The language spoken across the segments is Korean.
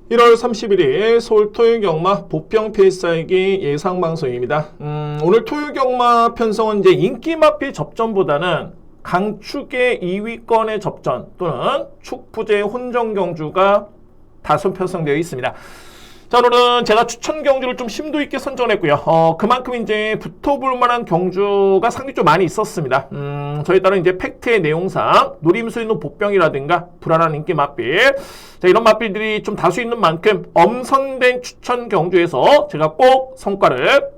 1월 31일 서울 토요경마 보병 PSI기 예상방송입니다. 오늘 토요경마 편성은 이제 인기마필 접전보다는 강축의 2위권의 접전 또는 축부제 혼정 경주가 다소 편성되어 있습니다. 자, 오늘은 제가 추천 경주를 좀 심도 있게 선정했고요. 그만큼 이제 붙어볼 만한 경주가 상당히 좀 많이 있었습니다. 저에 따른 이제 팩트의 내용상 노림수 있는 복병이라든가 불안한 인기 맛빌, 자, 이런 맛빌들이 좀 다수 있는 만큼 엄선된 추천 경주에서 제가 꼭 성과를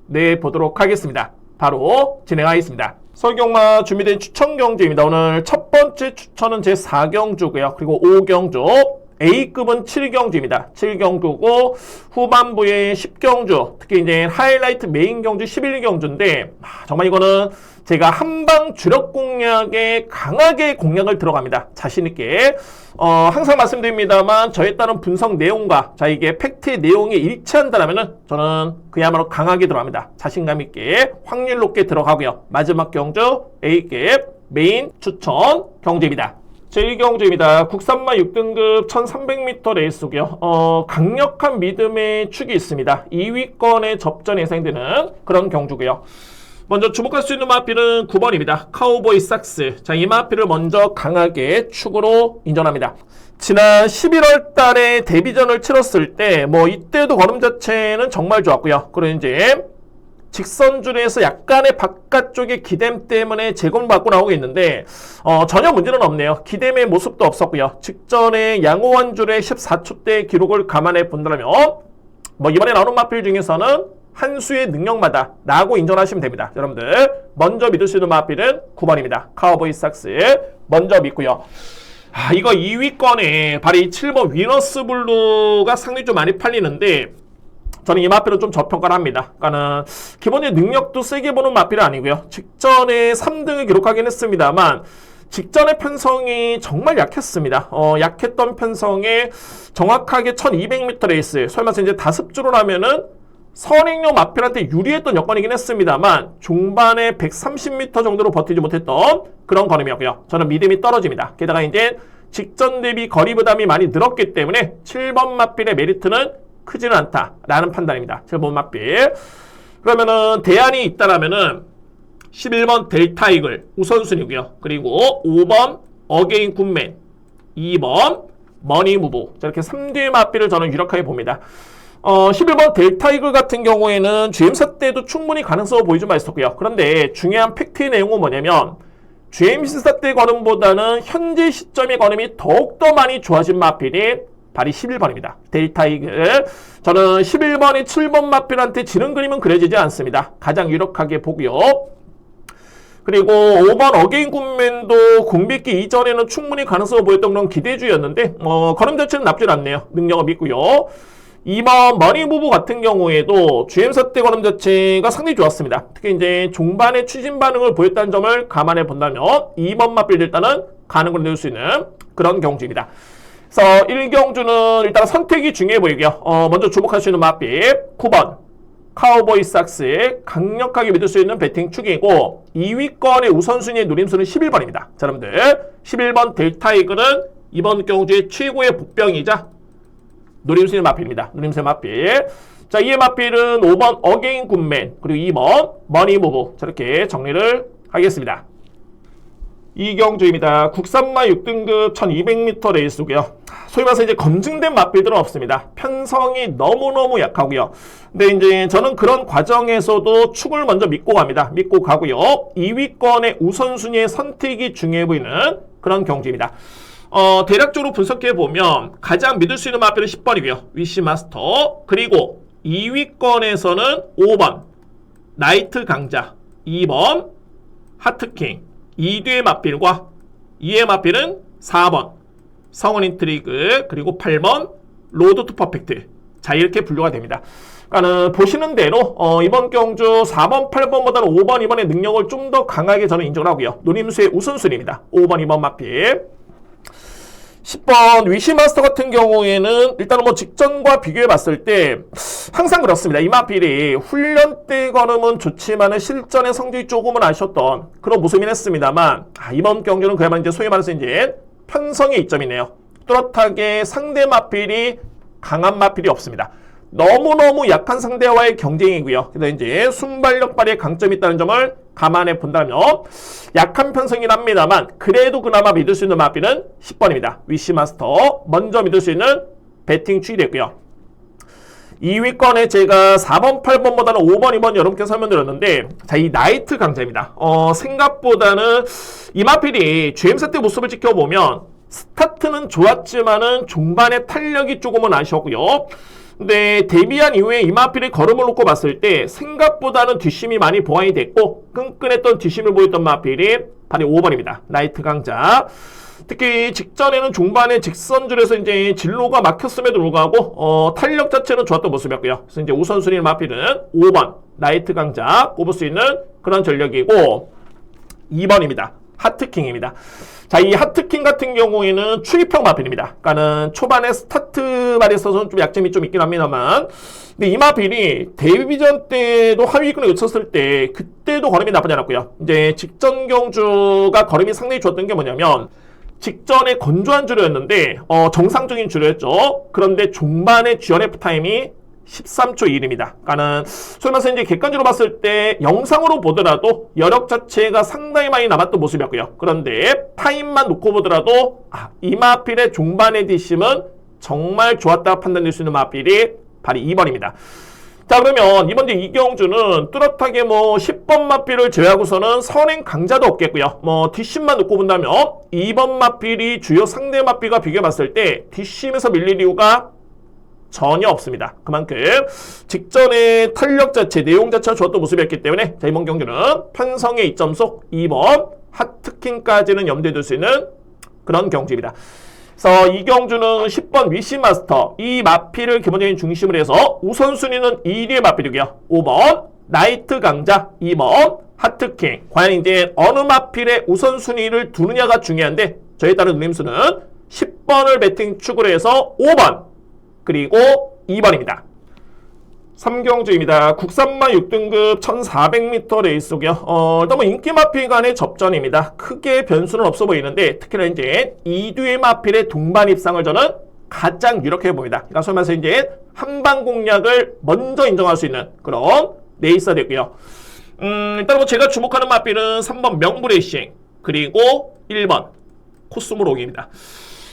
내보도록 하겠습니다. 바로 진행하겠습니다. 설경마 준비된 추천 경주입니다. 오늘 첫 번째 추천은 제 4경주고요. 그리고 5경주. A급은 7경주입니다. 7경주고 후반부에 10경주, 특히 이제 하이라이트 메인 경주 11경주인데 정말 이거는 제가 한방 주력 공략에 강하게 공략을 들어갑니다. 자신있게 항상 말씀드립니다만 저에 따른 분석 내용과 자 이게 팩트의 내용이 일치한다면 저는 그야말로 강하게 들어갑니다. 자신감 있게 확률 높게 들어가고요. 마지막 경주 A급 메인 추천 경주입니다. 제1경주입니다. 국산마 6등급 1300m 레이스고요. 강력한 믿음의 축이 있습니다. 2위권의 접전 예상되는 그런 경주고요. 먼저 주목할 수 있는 마필은 9번입니다. 카우보이 삭스. 자, 이 마필을 먼저 강하게 축으로 인정합니다. 지난 11월 달에 데뷔전을 치렀을 때 이때도 걸음 자체는 정말 좋았고요. 그리고 이제 직선줄에서 약간의 바깥쪽의 기댐 때문에 제공을 받고 나오고 있는데 전혀 문제는 없네요. 기댐의 모습도 없었고요. 직전에 양호한 줄의 14초대 기록을 감안해 본다면 이번에 나오는 마필 중에서는 한 수의 능력마다 라고 인정하시면 됩니다. 여러분들 먼저 믿을 수 있는 마필은 9번입니다. 카우보이 삭스 먼저 믿고요. 이거 2위권에 바로 이 7번 위너스 블루가 상당히 좀 많이 팔리는데 저는 이 마필은 좀 저평가를 합니다. 그러니까는 기본적인 능력도 세게 보는 마필은 아니고요. 직전에 3등을 기록하긴 했습니다만 직전의 편성이 정말 약했습니다. 약했던 편성에 정확하게 1200m 레이스 설마 이제 5주로 하면은 선행용 마필한테 유리했던 여건이긴 했습니다만 중반에 130m 정도로 버티지 못했던 그런 걸음이었고요. 저는 믿음이 떨어집니다. 게다가 이제 직전 대비 거리 부담이 많이 늘었기 때문에 7번 마필의 메리트는 크지는 않다라는 판단입니다. 7번 맛빌. 그러면은 대안이 있다라면은 11번 델타 이글 우선순위고요. 그리고 5번 어게인 굿맨, 2번 머니 무브. 이렇게 3대의 맛빌을 저는 유력하게 봅니다. 11번 델타 이글 같은 경우에는 GM사 때도 충분히 가능성을 보여준 바 있었고요. 그런데 중요한 팩트의 내용은 뭐냐면 GM사 때 걸음보다는 현재 시점의 걸음이 더욱더 많이 좋아진 맛빌이 발이 11번입니다. 델타 이글. 저는 11번이 7번 마필한테 지는 그림은 그려지지 않습니다. 가장 유력하게 보고요. 그리고 5번 어게인 굿맨도 공백기 이전에는 충분히 가능성을 보였던 그런 기대주였는데 걸음 자체는 나쁘지 않네요. 능력을 믿고요. 2번 머니 무브 같은 경우에도 GM사 때 걸음 자체가 상당히 좋았습니다. 특히 이제 종반의 추진 반응을 보였다는 점을 감안해 본다면 2번 마필 일단은 가능을 내줄 수 있는 그런 경주입니다. 그래서 1경주는 일단 선택이 중요해 보이고요. 먼저 주목할 수 있는 마필 9번 카우보이 삭스 강력하게 믿을 수 있는 배팅 축이고 2위권의 우선순위의 노림수는 11번입니다. 자, 여러분들 11번 델타 이글은 이번 경주의 최고의 복병이자 노림수의 마필입니다. 노림수의 마필. 자, 이의 마필은 5번 어게인 굿맨 그리고 2번 머니 무브. 저렇게 정리를 하겠습니다. 2경주입니다. 국산마 6등급 1200m 레이스고요. 소위 말해서 이제 검증된 맛빌들은 없습니다. 편성이 너무너무 약하고요. 근데 이제 저는 그런 과정에서도 축을 먼저 믿고 갑니다. 믿고 가고요. 2위권의 우선순위의 선택이 중요해 보이는 그런 경주입니다. 대략적으로 분석해 보면 가장 믿을 수 있는 맛빌은 10번이고요. 위시마스터. 그리고 2위권에서는 5번 나이트 강자, 2번 하트킹, 2뒤의 맛빌과 2의 맛빌은 4번 성원 인트리그 그리고 8번 로드 투 퍼펙트. 자, 이렇게 분류가 됩니다. 그러니까 보시는 대로 이번 경주 4번 8번보다는 5번 2번의 능력을 좀 더 강하게 저는 인정을 하고요. 노림수의 우선순위입니다. 5번 2번 맛빌. 10번 위시마스터 같은 경우에는 일단은 직전과 비교해 봤을 때 항상 그렇습니다. 이 마필이 훈련 때 걸음은 좋지만은 실전의 성적이 조금은 아쉬웠던 그런 모습이긴 했습니다만 이번 경주는 그야말로 이제 소위 말해서 이제 편성의 이점이네요. 뚜렷하게 상대 마필이 강한 마필이 없습니다. 너무너무 약한 상대와의 경쟁이고요. 그래서 이제 순발력 발휘의 강점이 있다는 점을 감안해 본다면 약한 편성이긴 합니다만 그래도 그나마 믿을 수 있는 마필은 10번입니다. 위시마스터 먼저 믿을 수 있는 배팅 추이됐고요. 2위권에 제가 4번, 8번보다는 5번, 2번 여러분께 설명드렸는데 자, 이 나이트 강자입니다. 생각보다는 이 마필이 GM사 때 모습을 지켜보면 스타트는 좋았지만은 종반의 탄력이 조금은 아쉬웠고요. 근데 데뷔한 이후에 이 마필의 걸음을 놓고 봤을 때 생각보다는 뒷심이 많이 보완이 됐고 끈끈했던 뒷심을 보였던 마필이 바로 5번입니다. 나이트 강자. 특히 직전에는 종반에 직선줄에서 이제 진로가 막혔음에도 불구하고 탄력 자체는 좋았던 모습이었고요. 그래서 이제 우선순위 마필은 5번 나이트 강자 꼽을 수 있는 그런 전력이고 2번입니다. 하트킹입니다. 자, 이 하트킹 같은 경우에는 추입형 마필입니다. 그러니까는 초반에 스타트 발에 있어서는 좀 약점이 좀 있긴 합니다만 근데 이 마필이 데뷔전 때도 하위권에 놓쳤을 때 그때도 걸음이 나쁘지 않았고요. 이제 직전 경주가 걸음이 상당히 좋았던 게 뭐냐면 직전에 건조한 주류였는데 정상적인 주류였죠. 그런데 종반의 GNF 타임이 13초 1입니다. 그러니까는 소위 말해서 이제 객관적으로 봤을 때 영상으로 보더라도 여력 자체가 상당히 많이 남았던 모습이었고요. 그런데 타임만 놓고 보더라도 이 마필의 종반의 뒷심은 정말 좋았다 판단될 수 있는 마필이 바로 2번입니다. 자, 그러면 이번 이제 이경주는 뚜렷하게 10번 마필을 제외하고서는 선행 강자도 없겠고요. 뒷심만 놓고 본다면 2번 마필이 주요 상대 마필과 비교해봤을 때 뒷심에서 밀릴 이유가 전혀 없습니다. 그만큼 직전의 탄력 자체, 내용 자체가 좋았던 모습이었기 때문에 자, 이번 경주는 편성의 이점 속 2번 하트킹까지는 염두에 둘 수 있는 그런 경주입니다. 그래서 이 경주는 10번 위시마스터 이 마필을 기본적인 중심으로 해서 우선순위는 1위의 마필이고요. 5번 나이트 강자, 2번 하트킹. 과연 이제 어느 마필의 우선순위를 두느냐가 중요한데 저에 따른 누림수는 10번을 배팅 축으로 해서 5번 그리고 2번입니다. 3경주입니다. 국산마 6등급 1400m 레이스고요. 일단 인기 마필 간의 접전입니다. 크게 변수는 없어 보이는데 특히나 이제 2뒤의 마필의 동반 입상을 저는 가장 유력해 보입니다. 그러니까 소위 말해서 이제 한방 공략을 먼저 인정할 수 있는 그런 레이스가 됐고요. 일단 제가 주목하는 마필은 3번 명불레이싱 그리고 1번 코스모록입니다.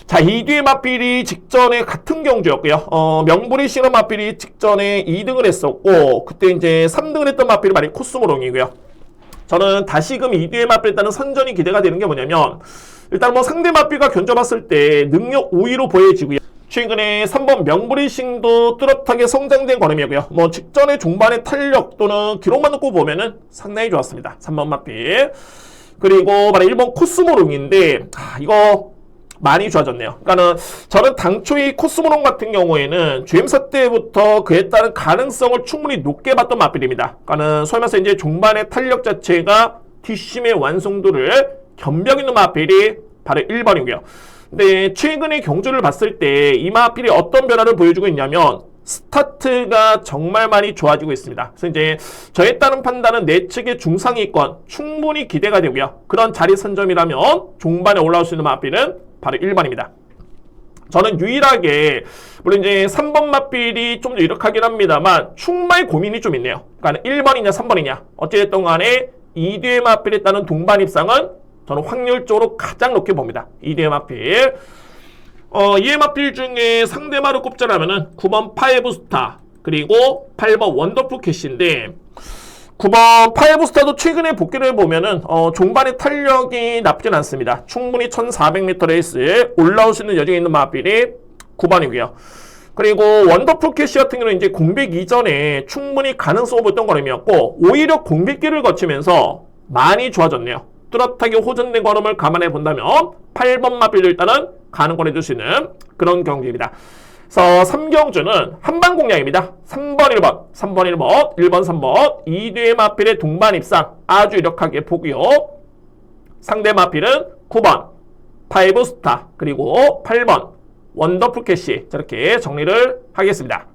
자, 이 뒤의 마필이 직전에 같은 경주였고요. 명불레이싱은 마필이 직전에 2등을 했었고 그때 이제 3등을 했던 마필이 바로 코스모록이고요. 저는 다시금 이 뒤의 마필에 따른 선전이 기대가 되는 게 뭐냐면 일단 상대 마필과 견져봤을 때 능력 5위로 보여지고요. 최근에 3번 명불레이싱도 뚜렷하게 성장된 걸음이고요. 직전에 종반의 탄력 또는 기록만 놓고 보면은 상당히 좋았습니다. 3번 마필. 그리고 바로 1번 코스모록인데 이거 많이 좋아졌네요. 그러니까는 저는 당초 이 코스모론 같은 경우에는 GM사 때부터 그에 따른 가능성을 충분히 높게 봤던 마필입니다. 그러니까는 소위 말해서 이제 종반의 탄력 자체가 뒷심의 완성도를 겸비하고 있는 마필이 바로 1번이고요. 근데 최근의 경주를 봤을 때 이 마필이 어떤 변화를 보여주고 있냐면 스타트가 정말 많이 좋아지고 있습니다. 그래서 이제 저에 따른 판단은 내측의 중상위권 충분히 기대가 되고요. 그런 자리 선점이라면 종반에 올라올 수 있는 마필은 바로 1번입니다. 저는 유일하게 물론 이제 3번 마필이 좀 더 유력하긴 합니다만 충분히 고민이 좀 있네요. 그러니까 1번이냐 3번이냐 어찌됐든 간에 2뒤의 마필에 따른 동반 입상은 저는 확률적으로 가장 높게 봅니다. 2뒤의 마필. 2의 마필 중에 상대마를 꼽자라면은 9번 파이브스타 그리고 8번 원더풀 캐시인데 9번 파이브스타도 최근에 복귀를 해보면은 종반의 탄력이 나쁘진 않습니다. 충분히 1400m 레이스에 올라올 수 있는 여력이 있는 마필이 9번이고요. 그리고 원더풀 캐시 같은 경우는 이제 공백 이전에 충분히 가능성을 보였던 걸음이었고 오히려 공백기를 거치면서 많이 좋아졌네요. 뚜렷하게 호전된 걸음을 감안해 본다면 8번 마필도 일단은 가능권해 줄 수 있는 그런 경기입니다. 그래서 3경주는 한방 공략입니다. 3번 1번, 3번 1번, 1번 3번 2뒤의 마필의 동반 입상 아주 유력하게 보고요. 상대 마필은 9번 파이브스타 그리고 8번 원더풀 캐시 저렇게 정리를 하겠습니다.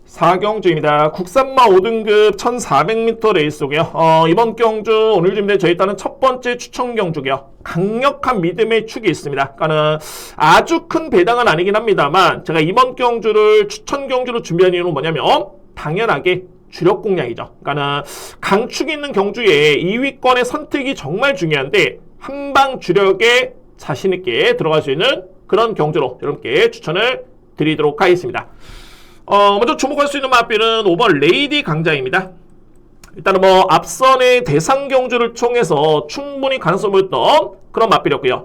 4경주입니다. 국산마 5등급 1400m 레이스고요. 이번 경주 오늘 준비된 저희 따는 첫 번째 추천 경주고요. 강력한 믿음의 축이 있습니다. 그러니까는 아주 큰 배당은 아니긴 합니다만 제가 이번 경주를 추천 경주로 준비한 이유는 뭐냐면 당연하게 주력 공략이죠. 그러니까는 강축이 있는 경주에 2위권의 선택이 정말 중요한데 한방 주력에 자신 있게 들어갈 수 있는 그런 경주로 여러분께 추천을 드리도록 하겠습니다. 먼저 주목할 수 있는 마필은 5번 레이디 강자입니다. 일단은 뭐 앞선의 대상 경주를 통해서 충분히 가능성을 보였던 그런 마필이었고요.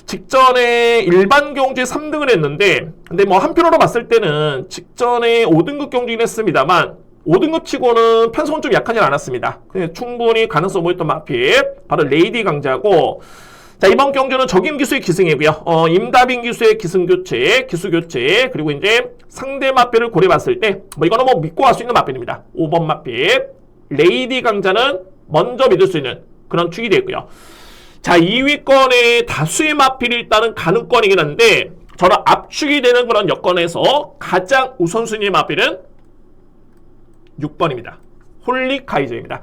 직전에 일반 경주에 3등을 했는데 근데 뭐 한편으로 봤을 때는 직전에 5등급 경주긴 했습니다만 5등급 치고는 편성은 좀 약하진 않았습니다. 충분히 가능성을 보였던 마필 바로 레이디 강자고, 자, 이번 경주는 적임 기수의 기승이고요. 임다빈 기수의 기승 교체, 기수 교체, 그리고 이제 상대 마필을 고려봤을 때, 뭐 이거는 뭐 믿고 갈 수 있는 마필입니다. 5번 마필. 레이디 강자는 먼저 믿을 수 있는 그런 축이 되고요. 자, 2위권의 다수의 마필이 일단은 가능권이긴 한데, 저는 압축이 되는 그런 여건에서 가장 우선순위의 마필은 6번입니다. 홀리카이저입니다.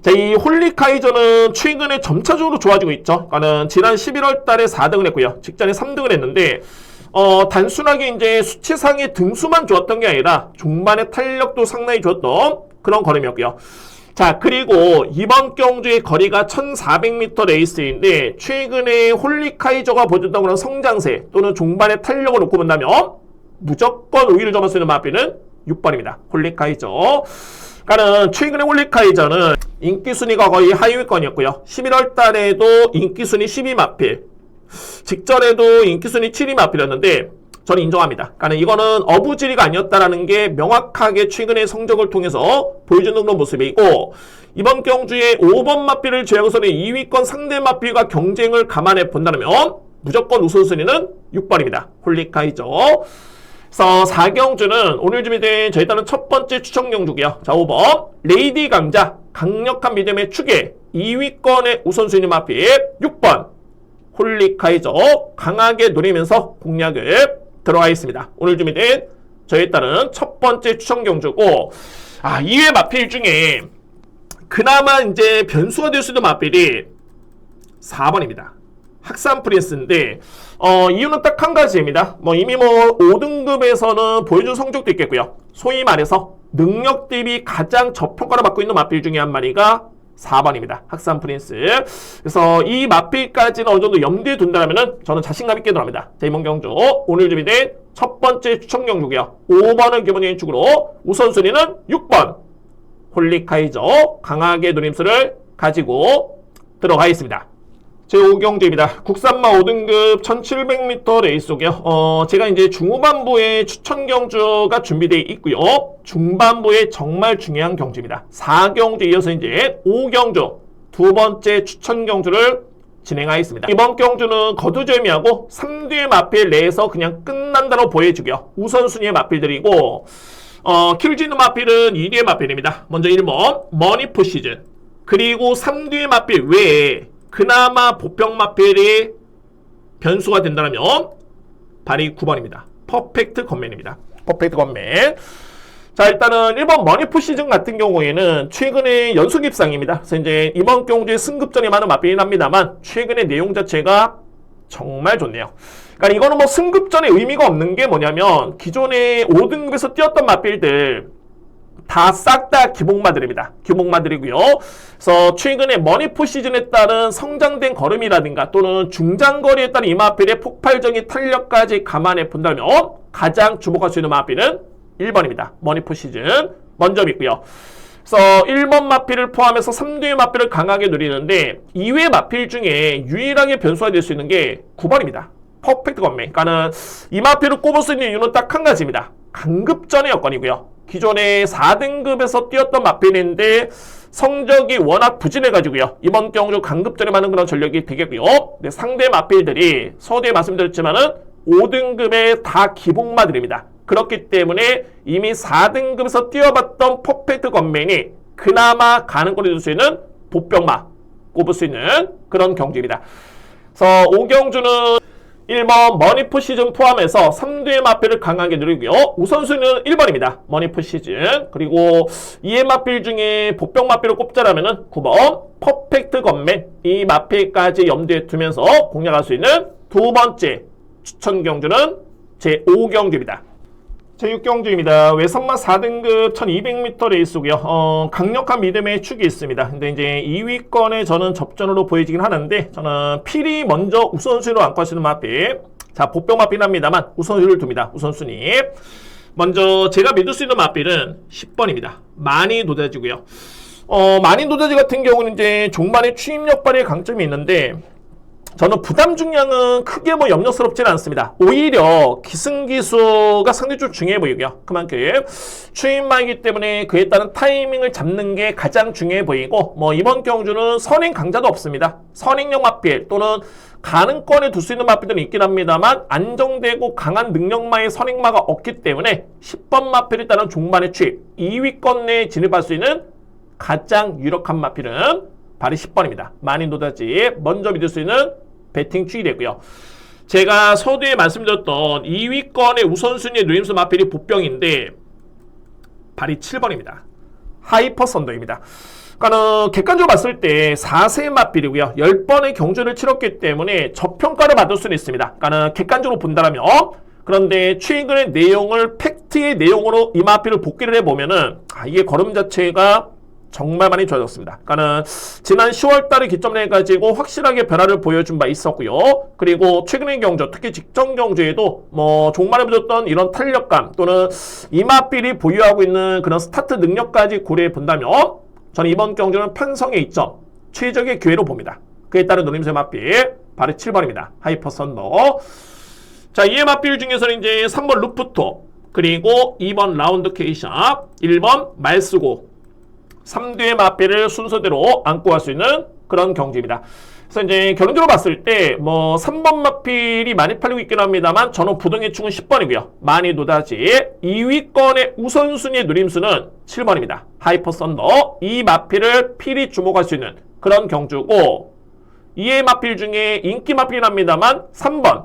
자, 이 홀리카이저는 최근에 점차적으로 좋아지고 있죠. 그러니까는 지난 11월 달에 4등을 했고요. 직전에 3등을 했는데, 단순하게 이제 수치상의 등수만 좋았던 게 아니라 종반의 탄력도 상당히 좋았던 그런 걸음이었고요. 자, 그리고 이번 경주의 거리가 1400m 레이스인데, 최근에 홀리카이저가 보여줬던 그런 성장세 또는 종반의 탄력을 놓고 본다면, 무조건 우위를 점할 수 있는 마필은 6번입니다. 홀리카이저. 그러니까는 최근에 홀리카이저는 인기순위가 거의 하위권이었고요. 11월 달에도 인기순위 12마필, 직전에도 인기순위 7위마필이었는데 저는 인정합니다. 그러니까 이거는 어부지리가 아니었다라는 게 명확하게 최근의 성적을 통해서 보여주는 그런 모습이고, 이번 경주에 5번 마필을 제외하고서는 2위권 상대 마필과 경쟁을 감안해 본다면 무조건 우선순위는 6번입니다. 홀리카이저. 그래서 4경주는 오늘 준비된 저희 따는 첫 번째 추천 경주고요. 자, 5번 레이디 강자, 강력한 믿음의 축에 2위권의 우선순위 마필 6번 홀리카이저 강하게 노리면서 공략을 들어가 있습니다. 오늘 준비된 저희 따른 첫 번째 추천 경주고, 2회 마필 중에 그나마 이제 변수가 될 수 있는 마필이 4번입니다. 학산 프린스인데, 이유는 딱 한 가지입니다. 이미 5등급에서는 보여준 성적도 있겠고요. 소위 말해서 능력 대비 가장 저평가를 받고 있는 마필 중에 한 마리가 4번입니다. 학산 프린스. 그래서 이 마필까지는 어느 정도 염두에 둔다면 저는 자신감 있게 들어갑니다. 자, 이번 경주 오늘 준비된 첫 번째 추천 경주고요. 5번을 기본적인 축으로 우선순위는 6번 홀리카이저 강하게 노림수를 가지고 들어가 있습니다. 제5경주입니다. 국산마 5등급 1700m 레이스고요. 제가 이제 중후반부에 추천 경주가 준비되어 있고요. 중반부에 정말 중요한 경주입니다. 4경주 이어서 이제 5경주 두 번째 추천 경주를 진행하겠습니다. 이번 경주는 거두절미하고 3뒤의 마필 내에서 그냥 끝난다고 보여주고요. 우선순위의 마필들이고, 키울 수 있는 마필은 2뒤의 마필입니다. 먼저 1번 머니포 시즌, 그리고 3뒤의 마필 외에 그나마 보평 마필이 변수가 된다면 발이 9번입니다. 퍼펙트 건맨입니다. 퍼펙트 건맨. 자, 일단은 1번 머니포 시즌 같은 경우에는 최근에 연속 입상입니다. 그래서 이제 이번 경주에 승급전이 많은 마필이긴 합니다만 최근의 내용 자체가 정말 좋네요. 그러니까 이거는 뭐 승급전의 의미가 없는 게 뭐냐면 기존에 5등급에서 뛰었던 마필들 다 싹 다 기복마들입니다. 기복마들이고요. 그래서 최근에 머니포 시즌에 따른 성장된 걸음이라든가 또는 중장거리에 따른 이 마필의 폭발적인 탄력까지 감안해 본다면 가장 주목할 수 있는 마필은 1번입니다. 머니포 시즌 먼저 믿고요. 그래서 1번 마필을 포함해서 3뒤의 마필을 강하게 누리는데 2회 마필 중에 유일하게 변수가 될 수 있는 게 9번입니다. 퍼펙트 건맨. 그러니까는 이 마필을 꼽을 수 있는 이유는 딱 한 가지입니다. 강급전의 여건이고요. 기존에 4등급에서 뛰었던 마필인데 성적이 워낙 부진해가지고요. 이번 경주 강급전에 많은 그런 전력이 되겠고요. 네, 상대 마필들이 서두에 말씀드렸지만은 5등급의 다 기복마들입니다. 그렇기 때문에 이미 4등급에서 뛰어봤던 퍼펙트 건맨이 그나마 가능권이 될 수 있는 보병마 꼽을 수 있는 그런 경주입니다. 그래서 5경주는 1번 머니포 시즌 포함해서 3두의 마필을 강하게 누리고요. 우선순위는 1번입니다. 머니포 시즌. 그리고 2의 마필 중에 복병 마필을 꼽자라면은 9번 퍼펙트 건맨. 이 마필까지 염두에 두면서 공략할 수 있는 두 번째 추천 경주는 제5경주입니다. 제6경주입니다. 외선마 4등급 1200m 레이스고요. 강력한 믿음의 축이 있습니다. 근데 이제 2위권에 저는 접전으로 보여지긴 하는데 저는 필히 먼저 우선순위로 안고 하시는 마필. 자, 복병 마필 합니다만 우선순위를 둡니다. 우선순위. 먼저 제가 믿을 수 있는 마필은 10번입니다. 많이 노다지고요. 많이 노다지 같은 경우는 이제 종반의 추임력 발휘의 강점이 있는데 저는 부담 중량은 크게 뭐 염려스럽지는 않습니다. 오히려 기승기수가 상당히 좀 중요해 보이고요. 그만큼 추임마이기 때문에 그에 따른 타이밍을 잡는 게 가장 중요해 보이고 뭐 이번 경주는 선행 강자도 없습니다. 선행력 마필 또는 가능권에 둘 수 있는 마필들은 있긴 합니다만 안정되고 강한 능력마의 선행마가 없기 때문에 10번 마필에 따른 종반의 추임 2위권 내에 진입할 수 있는 가장 유력한 마필은 바로 10번입니다. 많이 노다지 먼저 믿을 수 있는 배팅 추이 되고요. 제가 서두에 말씀드렸던 2위권의 우선순위의 누림수 마필이 복병인데 발이 7번입니다. 하이퍼 선더입니다. 그러니까 객관적으로 봤을 때 4세 마필이고요. 10번의 경주를 치렀기 때문에 저평가를 받을 수는 있습니다. 그러니까 객관적으로 본다면 그런데 최근의 내용을 팩트의 내용으로 이 마필을 복귀를 해보면은 이게 걸음 자체가 정말 많이 좋아졌습니다. 그러니까는 지난 10월 달에 기점을 해가지고 확실하게 변화를 보여준 바 있었고요. 그리고 최근의 경주, 특히 직전 경주에도 뭐 종말에 보였던 이런 탄력감 또는 이마필이 보유하고 있는 그런 스타트 능력까지 고려해 본다면 저는 이번 경주는 편성의 이점, 최적의 기회로 봅니다. 그에 따른 노림수의 마필, 바로 7번입니다. 하이퍼 선더. 자, 이의 마필 중에서는 이제 3번 루프톱, 그리고 2번 라운드 케이샵, 1번 말쓰고 3두의 마필을 순서대로 안고 갈 수 있는 그런 경주입니다. 그래서 이제 결론적으로 봤을 때 뭐 3번 마필이 많이 팔리고 있긴 합니다만 저는 부동의 축은 10번이고요. 많이 노다지 2위권의 우선순위의 누림수는 7번입니다. 하이퍼 썬더. 이 마필을 필히 주목할 수 있는 그런 경주고 2의 마필 중에 인기 마필이 합니다만 3번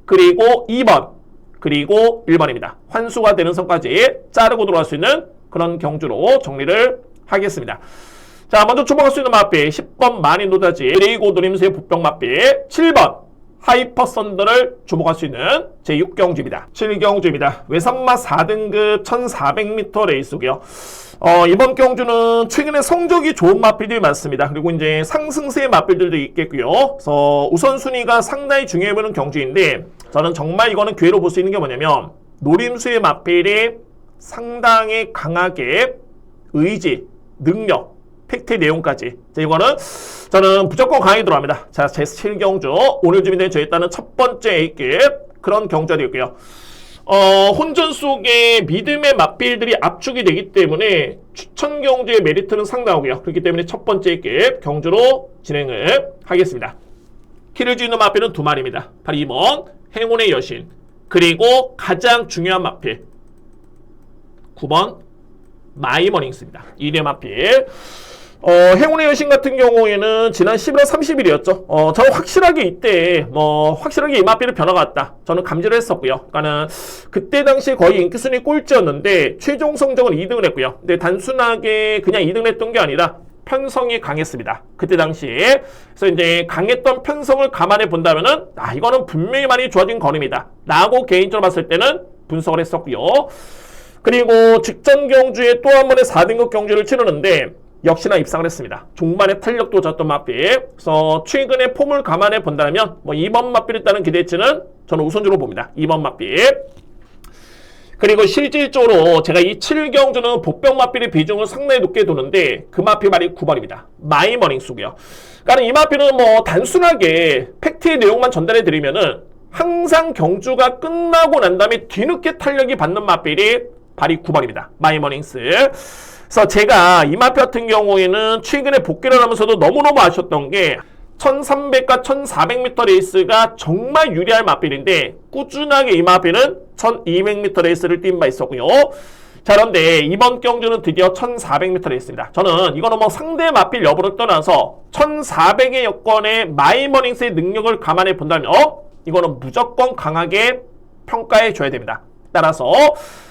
그리고 2번 그리고 1번입니다. 환수가 되는 선까지 자르고 들어갈 수 있는 그런 경주로 정리를 하겠습니다. 자, 먼저 주목할 수 있는 마필 10번 많이 노다지 그리고 노림수의 복병 마필 7번 하이퍼 썬더를 주목할 수 있는 제6경주입니다. 7경주입니다. 외선마 4등급 1400m 레이스고요. 이번 경주는 최근에 성적이 좋은 마필들이 많습니다. 그리고 이제 상승세의 마필들도 있겠고요. 그래서 우선순위가 상당히 중요해 보이는 경주인데 저는 정말 이거는 기회로 볼 수 있는 게 뭐냐면 노림수의 마필이 상당히 강하게 의지, 능력, 팩트의 내용까지. 자, 이거는 저는 무조건 강하게 들어갑니다. 자, 제7경주 오늘 준비된 저에 따른 첫 번째 A급 그런 경주가 되고요. 혼전 속에 믿음의 맞빌들이 압축이 되기 때문에 추천 경주의 메리트는 상당하고요. 그렇기 때문에 첫 번째 A급 경주로 진행을 하겠습니다. 키를 쥐는 마필은 두 마리입니다. 바로 2번 행운의 여신 그리고 가장 중요한 마필 9번 마이머닝스입니다. 1회 마필. 행운의 여신 같은 경우에는 지난 11월 30일이었죠. 저는 확실하게 이때 확실하게 이 마필의 변화가 왔다. 저는 감지를 했었고요. 그러니까는 그때 당시에 거의 인기순위 꼴찌였는데 최종 성적은 2등을 했고요. 근데 단순하게 그냥 2등을 했던 게 아니라 편성이 강했습니다. 그때 당시에. 그래서 이제 강했던 편성을 감안해 본다면은 이거는 분명히 많이 좋아진 걸음이다. 라고 개인적으로 봤을 때는 분석을 했었고요. 그리고 직전 경주에 또 한 번의 4등급 경주를 치르는데 역시나 입상을 했습니다. 종반의 탄력도 졌던 마필. 그래서 최근의 폼을 감안해 본다면 2번 마필에 따른 기대치는 저는 우선적으로 봅니다. 2번 마필. 그리고 실질적으로 제가 이 7경주는 복병 마필의 비중을 상당히 높게 두는데 그 마필 말이 9번입니다. 마이머닝스고요. 그러니까 이 마필은 단순하게 팩트의 내용만 전달해 드리면은 항상 경주가 끝나고 난 다음에 뒤늦게 탄력이 받는 마필이 발이 9번입니다. 마이머닝스. 그래서 제가 이 마필 같은 경우에는 최근에 복귀를 하면서도 너무너무 아쉬웠던 게 1300과 1400m 레이스가 정말 유리할 마필인데 꾸준하게 이 마필은 1200m 레이스를 뛴 바 있었고요. 자, 그런데 이번 경주는 드디어 1400m 레이스입니다. 저는 이거는 상대 마필 여부를 떠나서 1400의 여건의 마이머닝스의 능력을 감안해 본다면 이거는 무조건 강하게 평가해 줘야 됩니다. 따라서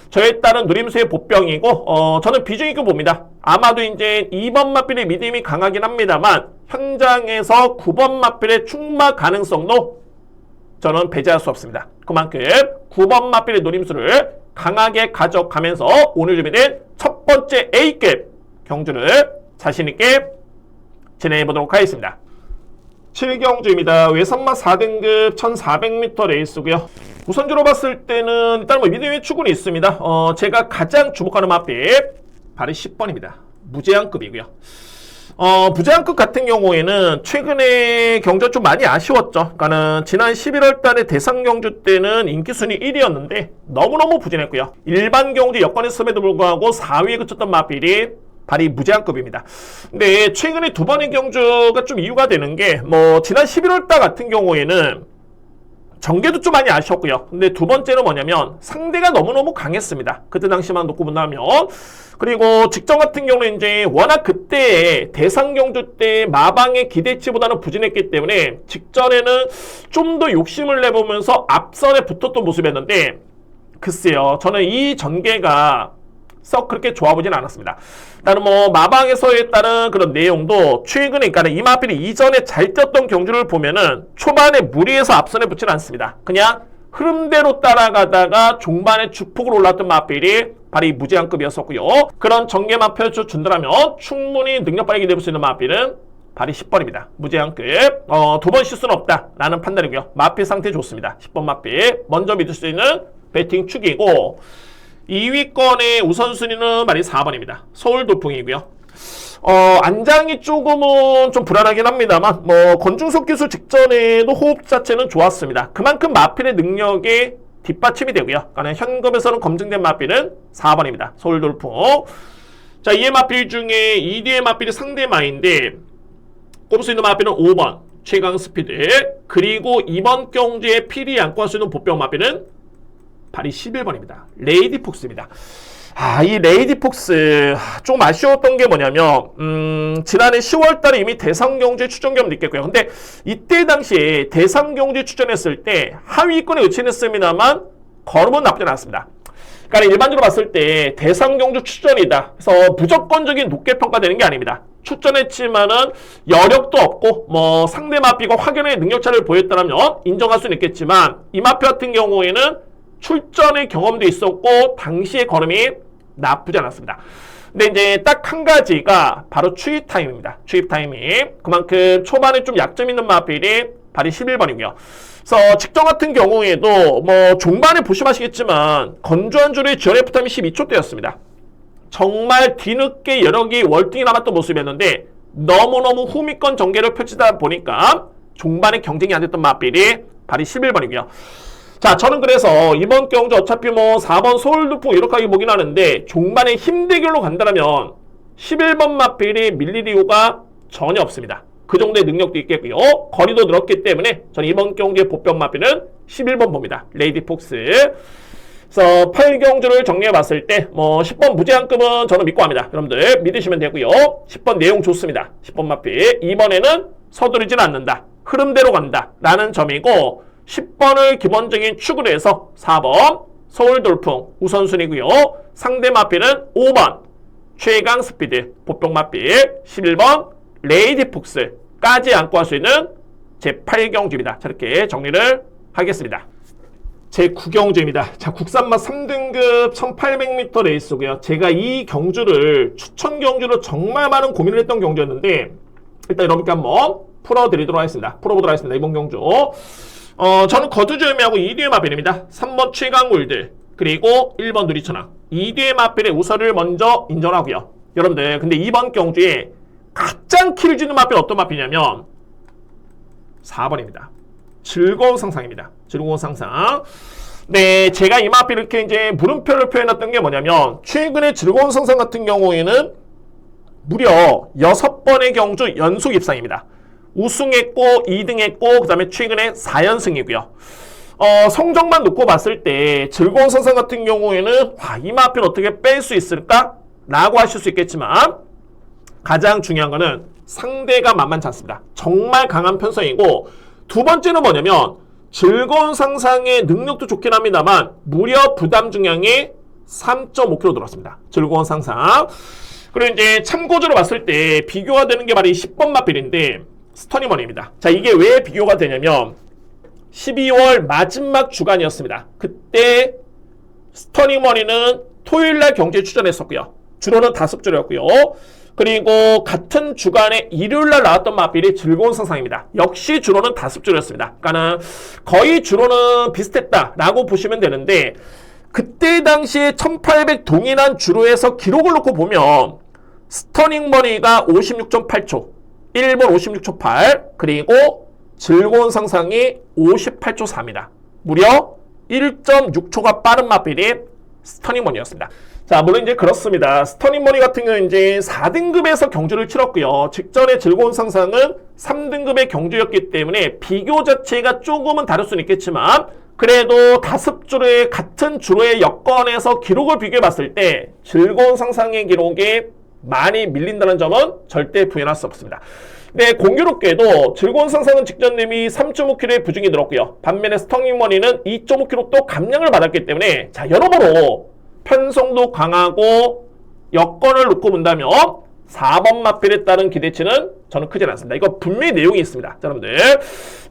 저에 따른 누림수의 보병이고 저는 비중 있게 봅니다. 아마도 이제 2번 마필의 믿음이 강하긴 합니다만 현장에서 9번 마필의 충마 가능성도 저는 배제할 수 없습니다. 그만큼 9번 마필의 노림수를 강하게 가져가면서 오늘 준비된 첫 번째 A급 경주를 자신있게 진행해 보도록 하겠습니다. 7경주입니다. 외선마 4등급 1400m 레이스고요. 우선주로 봤을 때는 일단 뭐 믿음의 추구는 있습니다. 제가 가장 주목하는 마필 바로 10번입니다. 무제한급이고요. 무제한급 같은 경우에는 최근에 경주가 좀 많이 아쉬웠죠. 그러니까는 지난 11월 달에 대상 경주 때는 인기순위 1위였는데 너무너무 부진했고요. 일반 경주 여건이 있음에도 불구하고 4위에 그쳤던 마필이 바로 무제한급입니다. 근데 최근에 두 번의 경주가 좀 이유가 되는 게 지난 11월 달 같은 경우에는 전개도 좀 많이 아쉬웠고요. 근데 두 번째는 뭐냐면 상대가 너무너무 강했습니다. 그때 당시만 놓고 본다면. 그리고 직전 같은 경우는 이제 워낙 그때 대상 경주 때 마방의 기대치보다는 부진했기 때문에 직전에는 좀 더 욕심을 내보면서 앞선에 붙었던 모습이었는데 글쎄요. 저는 이 전개가 썩 그렇게 좋아 보진 않았습니다. 일단은 마방에서에 따른 그런 내용도 최근에 그러니까 이 마필이 이전에 잘 뛰었던 경주를 보면은 초반에 무리해서 앞선에 붙지는 않습니다. 그냥 흐름대로 따라가다가 중반에 주폭으로 올랐던 마필이 바로 이 무제한급이었었고요. 그런 전개만 펼쳐준다면 충분히 능력 발휘 내볼 수 있는 마필은 바로 10번입니다. 무제한급. 두 번 실수는 없다라는 판단이고요. 마필 상태 좋습니다. 10번 마필. 먼저 믿을 수 있는 배팅 축이고 2위권의 우선순위는 말이 4번입니다. 서울 돌풍이고요. 안장이 조금은 좀 불안하긴 합니다만 권중석 기수 직전에도 호흡 자체는 좋았습니다. 그만큼 마필의 능력이 뒷받침이 되고요. 그러니까 현금에서는 검증된 마필은 4번입니다. 서울 돌풍. 자, 2의 마필 중에 2뒤의 마필이 상대마인데 꼽을 수 있는 마필은 5번 최강 스피드. 그리고 이번 경주에 필히 안고 할 수 있는 보병 마필은 바로 11번입니다. 레이디 폭스입니다. 이 레이디 폭스 좀 아쉬웠던 게 뭐냐면 지난해 10월 달에 이미 대상 경주에 출전 경험도 있겠고요. 근데 이때 당시에 대상 경주에 출전했을 때 하위권에 의치했습니다만 걸음은 나쁘지 않았습니다. 그러니까 일반적으로 봤을 때 대상 경주 출전이다. 그래서 무조건적인 높게 평가되는 게 아닙니다. 출전했지만은 여력도 없고 상대 마피가 확연하게 능력차를 보였다면 인정할 수는 있겠지만 이 마피 같은 경우에는 출전의 경험도 있었고 당시의 걸음이 나쁘지 않았습니다. 근데 이제 딱 한 가지가 바로 추입 타임입니다. 추입 타임이 그만큼 초반에 좀 약점 있는 마필이 바로 11번이고요. 그래서 직전 같은 경우에도 종반에 보시면 아시겠지만 건조한 줄의 지원 F타임이 12초대였습니다. 정말 뒤늦게 여력이 월등히 남았던 모습이었는데 너무너무 후미권 전개를 펼치다 보니까 종반에 경쟁이 안 됐던 마필이 바로 11번이고요. 자, 저는 그래서 이번 경주 어차피 4번 서울두풍 이렇게 하기 보긴 하는데 종반에 힘대결로 간다면 11번 마필이 밀릴 이유가 전혀 없습니다. 그 정도의 능력도 있겠고요. 거리도 늘었기 때문에 저는 이번 경주의 보병 마필은 11번 봅니다. 레이디 폭스. 그래서 8경주를 정리해 봤을 때 10번 무제한급은 저는 믿고 합니다. 여러분들 믿으시면 되고요. 10번 내용 좋습니다. 10번 마필. 이번에는 서두르진 않는다. 흐름대로 간다. 라는 점이고 10번을 기본적인 축으로 해서 4번 서울 돌풍 우선순위고요. 상대 마필은 5번 최강 스피드 보병 마필 11번 레이디 폭스까지 안고 할 수 있는 제8경주입니다. 저렇게 정리를 하겠습니다. 제9경주입니다. 자, 국산마 3등급 1800m 레이스고요. 제가 이 경주를 추천 경주로 정말 많은 고민을 했던 경주였는데 일단 여러분께 한번 풀어드리도록 하겠습니다. 풀어보도록 하겠습니다. 이번 경주 저는 거두조염이하고 2뒤의 마필입니다. 3번 최강골드 그리고 1번 누리천왕 2뒤의 마필의 우선을 먼저 인정하고요. 여러분들 근데 이번 경주에 가장 키를 주는 마필은 어떤 마필이냐면 4번입니다. 즐거운 상상입니다. 즐거운 상상. 네, 제가 이 마필 이렇게 이제 물음표를 표현했던 게 뭐냐면 최근에 즐거운 상상 같은 경우에는 무려 6번의 경주 연속 입상입니다. 우승했고 2등했고 그 다음에 최근에 4연승이고요. 성적만 놓고 봤을 때 즐거운 상상 같은 경우에는 이 마필 어떻게 뺄 수 있을까? 라고 하실 수 있겠지만 가장 중요한 거는 상대가 만만치 않습니다. 정말 강한 편성이고 두 번째는 뭐냐면 즐거운 상상의 능력도 좋긴 합니다만 무려 부담 중량이 3.5kg 들었습니다. 즐거운 상상. 그리고 이제 참고적으로 봤을 때 비교가 되는 게 바로 이 10번 마필인데 스터닝머니입니다. 자, 이게 왜 비교가 되냐면 12월 마지막 주간이었습니다. 그때 스터닝머니는 토요일날 경주에 출전했었고요. 주로는 다습주로였고요. 그리고 같은 주간에 일요일날 나왔던 마필이 즐거운 상상입니다. 역시 주로는 다습주로였습니다. 그러니까는 거의 주로는 비슷했다라고 보시면 되는데 그때 당시에 1800 동일한 주로에서 기록을 놓고 보면 스터닝머니가 56.8초, 1번 56초 8, 그리고 즐거운 상상이 58초 4입니다. 무려 1.6초가 빠른 마필이 스터닝머니였습니다. 자, 물론 이제 그렇습니다. 스터닝머니 같은 경우는 이제 4등급에서 경주를 치렀고요. 직전에 즐거운 상상은 3등급의 경주였기 때문에 비교 자체가 조금은 다를 수는 있겠지만 그래도 다습주로의 같은 주로의 여건에서 기록을 비교해 봤을 때 즐거운 상상의 기록이 많이 밀린다는 점은 절대 부인할 수 없습니다. 네, 공교롭게도 즐거운 상상은 직전 대비 3.5kg의 부중이 늘었고요. 반면에 스터닝머니는 2.5kg 또 감량을 받았기 때문에 자, 여러모로 편성도 강하고 여건을 놓고 본다면 4번 마필에 따른 기대치는 저는 크진 않습니다. 이거 분명히 내용이 있습니다. 여러분들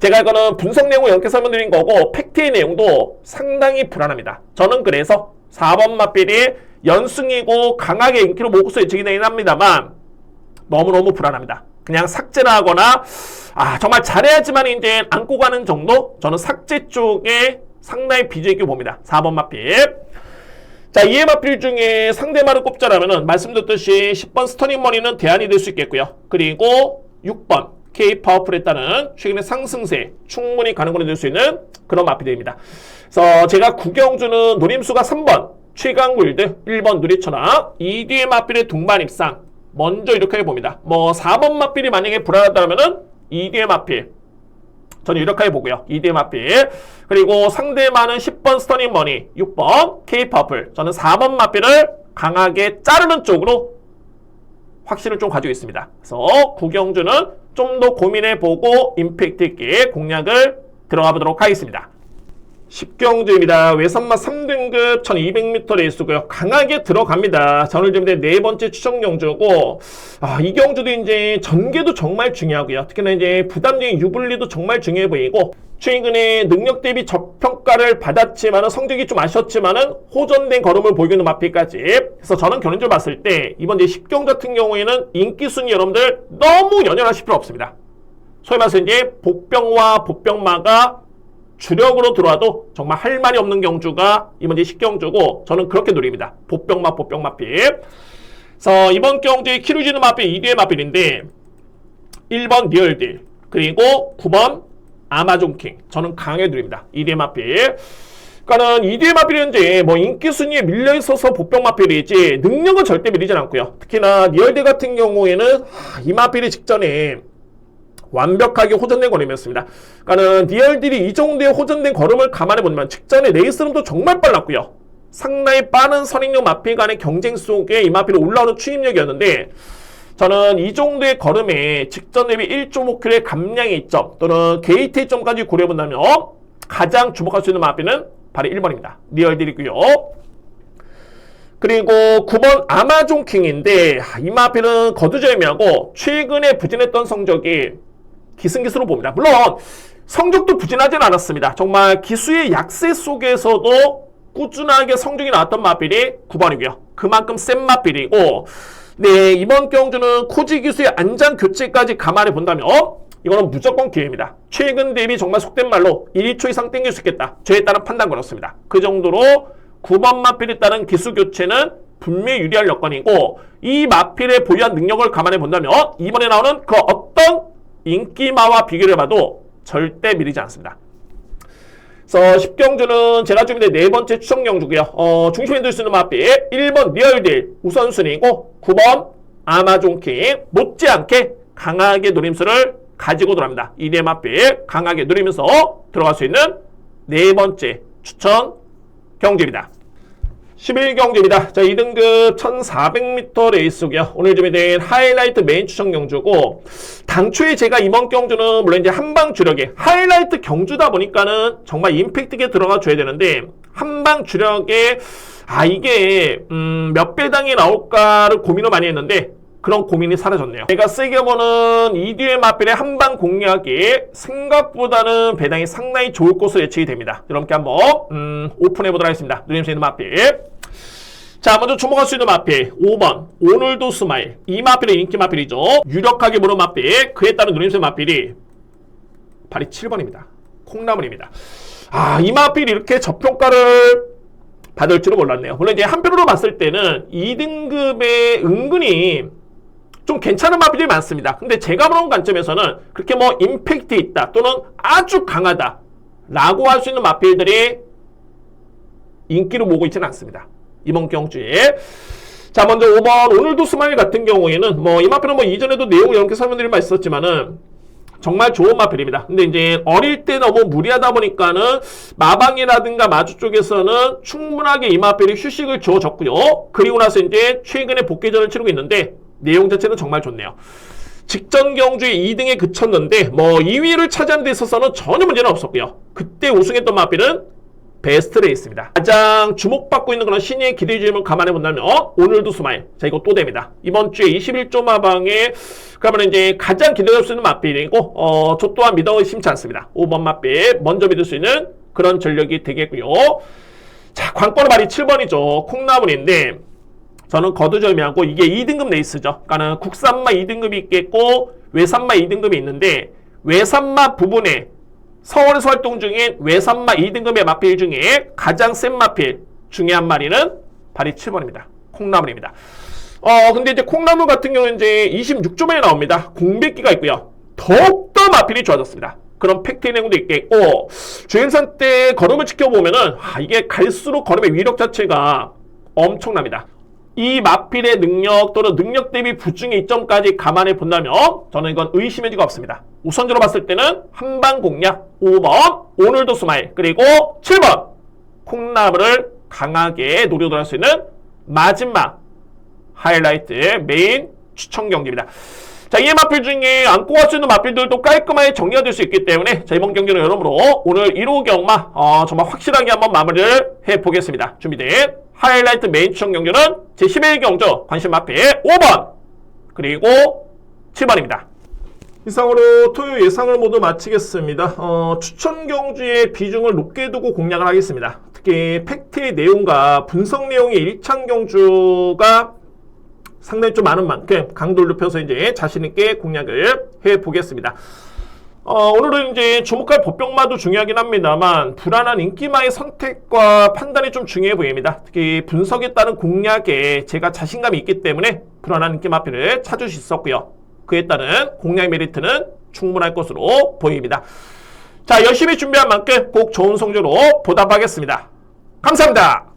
제가 이거는 분석 내용을 이렇게 설명드린 거고 팩트의 내용도 상당히 불안합니다. 저는 그래서 4번 마필이 연승이고 강하게 인기로 모국수 예측이 되긴 합니다만 너무너무 불안합니다. 그냥 삭제를 하거나 정말 잘해야지만 이제 안고 가는 정도? 저는 삭제 쪽에 상당히 비중 있게 봅니다. 4번 마필. 자, 이해 마필 중에 상대마를 꼽자라면은 말씀드렸듯이 10번 스터닝머니는 대안이 될 수 있겠고요. 그리고 6번 K 파워풀에 따른 최근의 상승세 충분히 가능성이 될 수 있는 그런 마필입니다. 그래서 제가 구경주는 노림수가 3번 최강굴드, 1번 누리천왕, 2뒤의 마필의 동반 입상 먼저 이렇게 봅니다. 뭐 4번 마필이 만약에 불안하다면은 2뒤의 마필 저는 이렇게 보고요. 2뒤의 마필. 그리고 상대만은 10번 스터닝머니, 6번 K-퍼플. 저는 4번 마필을 강하게 자르는 쪽으로 확신을 좀 가지고 있습니다. 그래서 구경주는 좀 더 고민해보고 임팩트 있게 공략을 들어가 보도록 하겠습니다. 10경주입니다. 외선마 3등급 1200m 레이스고요. 강하게 들어갑니다. 자, 오늘 좀 네 번째 추천 경주고 이 경주도 이제 전개도 정말 중요하고요. 특히나 이제 부담적인 유불리도 정말 중요해 보이고 최근에 능력 대비 저평가를 받았지만은 성적이 좀 아쉬웠지만은 호전된 걸음을 보이고 있는 마필까지. 그래서 저는 결론적으로 봤을 때 이번 이제 10경주 같은 경우에는 인기 순위 여러분들 너무 연연하실 필요 없습니다. 소위 말해서 이제 복병과 복병마가 주력으로 들어와도 정말 할 말이 없는 경주가 이번 이제 10경주고 저는 그렇게 노립니다. 복병마, 복병마필. 그래서 이번 경주의 키루지는 마필 2뒤의 마필인데 1번 리얼딜 그리고 9번 아마존킹 저는 강하게 누립니다. 2뒤의 마필. 그러니까는 2뒤의 마필은 이제 뭐 인기 순위에 밀려 있어서 복병마필이지 능력은 절대 밀리진 않고요. 특히나 리얼딜 같은 경우에는 이 마필이 직전에 완벽하게 호전된 걸음이었습니다. 그러니까는 리얼딜이 이 정도의 호전된 걸음을 감안해 보면 직전에 레이스름도 정말 빨랐고요. 상당히 빠른 선행력 마필 간의 경쟁 속에 이 마필이 올라오는 추임력이었는데 저는 이 정도의 걸음에 직전 대비 1.5kg의 감량의 이점 또는 게이트의 점까지 고려해 본다면 가장 주목할 수 있는 마필은 바로 1번입니다. 리얼딜이고요. 그리고 9번 아마존킹인데 이 마필은 거두절미하고 최근에 부진했던 성적이 기승기수로 봅니다. 물론 성적도 부진하진 않았습니다. 정말 기수의 약세 속에서도 꾸준하게 성적이 나왔던 마필이 9번이고요. 그만큼 센 마필이고 네, 이번 경주는 코지 기수의 안장 교체까지 감안해 본다면 이거는 무조건 기회입니다. 최근 대비 정말 속된 말로 1초 이상 땡길 수 있겠다. 저에 따른 판단 걸었습니다. 그 정도로 9번 마필에 따른 기수 교체는 분명히 유리할 여건이고 이 마필의 보유한 능력을 감안해 본다면 이번에 나오는 그 어떤 인기마와 비교를 해봐도 절대 밀리지 않습니다. 그래서 10경주는 제가 준비된 네 번째 추천 경주고요. 중심에 들 수 있는 마필 1번 리얼딜 우선순위고 9번 아마존킹 못지않게 강하게 노림수를 가지고 들어갑니다. 2대 마필 강하게 누리면서 들어갈 수 있는 네 번째 추천 경주입니다. 11경주입니다. 자, 2등급 1400m 레이스고요. 오늘 준비된 하이라이트 메인 추천 경주고, 당초에 제가 이번 경주는 물론 이제 한방 주력에 하이라이트 경주다 보니까는 정말 임팩트 있게 들어가 줘야 되는데, 한방 주력에 이게 몇 배당이 나올까를 고민을 많이 했는데 그런 고민이 사라졌네요. 제가 세게 보는 이듀의 마필의 한방 공략이 생각보다는 배당이 상당히 좋을 것으로 예측이 됩니다. 여러분께 한번 오픈해 보도록 하겠습니다. 누릴 수 있는 마필. 자, 먼저 주목할 수 있는 마필 5번 오늘도 스마일. 이 마필은 인기 마필이죠. 유력하게 보는 마필, 그에 따른 누림수 마필이 발이 7번입니다. 콩나물입니다. 이 마필이 이렇게 저평가를 받을 줄은 몰랐네요. 물론 이제 한편으로 봤을 때는 2등급에 은근히 좀 괜찮은 마필들이 많습니다. 근데 제가 보는 관점에서는 그렇게 뭐 임팩트 있다 또는 아주 강하다 라고 할 수 있는 마필들이 인기를 모으고 있지는 않습니다. 이번 경주에. 자, 먼저 5번 오늘도 스마일 같은 경우에는 뭐 이 마필은 뭐 이전에도 내용을 이렇게 설명드릴 바 있었지만은 정말 좋은 마필입니다. 근데 이제 어릴 때 너무 무리하다 보니까는 마방이라든가 마주 쪽에서는 충분하게 이 마필이 휴식을 주어졌고요. 그리고 나서 이제 최근에 복귀전을 치르고 있는데 내용 자체는 정말 좋네요. 직전 경주에 2등에 그쳤는데 뭐 2위를 차지하는 데 있어서는 전혀 문제는 없었고요. 그때 우승했던 마필은 베스트 레이스입니다. 가장 주목받고 있는 그런 신예의 기대 주임을 감안해 본다면 오늘도 스마일. 자, 이거 또 됩니다. 이번 주에 21조 마방에 그러면 이제 가장 기대할 수 있는 마필이고 저 또한 믿어 의심치 않습니다. 5번 마필 먼저 믿을 수 있는 그런 전력이 되겠고요. 자, 관건의 말이 7번이죠. 콩나물인데 저는 거두절미하고 이게 2등급 레이스죠. 그러니까는 국산마 2등급이 있겠고 외산마 2등급이 있는데 외산마 부분에 서울에서 활동 중인 외산마 2등급의 마필 중에 가장 센 마필 중에 한 마리는 발이 7번입니다. 콩나물입니다. 근데 이제 콩나물 같은 경우는 이제 26조만에 나옵니다. 공백기가 있고요. 더욱더 마필이 좋아졌습니다. 그런 팩트의 내용도 있겠고, 주행선 때 걸음을 지켜보면은, 이게 갈수록 걸음의 위력 자체가 엄청납니다. 이 마필의 능력 또는 능력 대비 부중의 이점까지 감안해 본다면 저는 이건 의심의 뒤가 없습니다. 우선적으로 봤을 때는 한방 공략 5번 오늘도 스마일 그리고 7번 콩나물을 강하게 노려들 할 수 있는 마지막 하이라이트 메인 추천 경기입니다. 자, 이 마필 중에 안고 갈 수 있는 마필들도 깔끔하게 정리가 될 수 있기 때문에 자, 이번 경기는 여러모로 오늘 1호 경마 정말 확실하게 한번 마무리를 해보겠습니다. 준비된 하이라이트 메인 추천 경기는 제11경주 관심 마필 5번 그리고 7번입니다. 이상으로 토요 예상을 모두 마치겠습니다. 추천 경주의 비중을 높게 두고 공략을 하겠습니다. 특히 팩트의 내용과 분석 내용의 일창 경주가 상당히 좀 많은 만큼 강도를 높여서 이제 자신있게 공략을 해보겠습니다. 오늘은 이제 주목할 법병마도 중요하긴 합니다만 불안한 인기마의 선택과 판단이 좀 중요해 보입니다. 특히 분석에 따른 공략에 제가 자신감이 있기 때문에 불안한 인기마표를 찾을 수 있었고요. 그에 따른 공략 메리트는 충분할 것으로 보입니다. 자, 열심히 준비한 만큼 꼭 좋은 성적으로 보답하겠습니다. 감사합니다.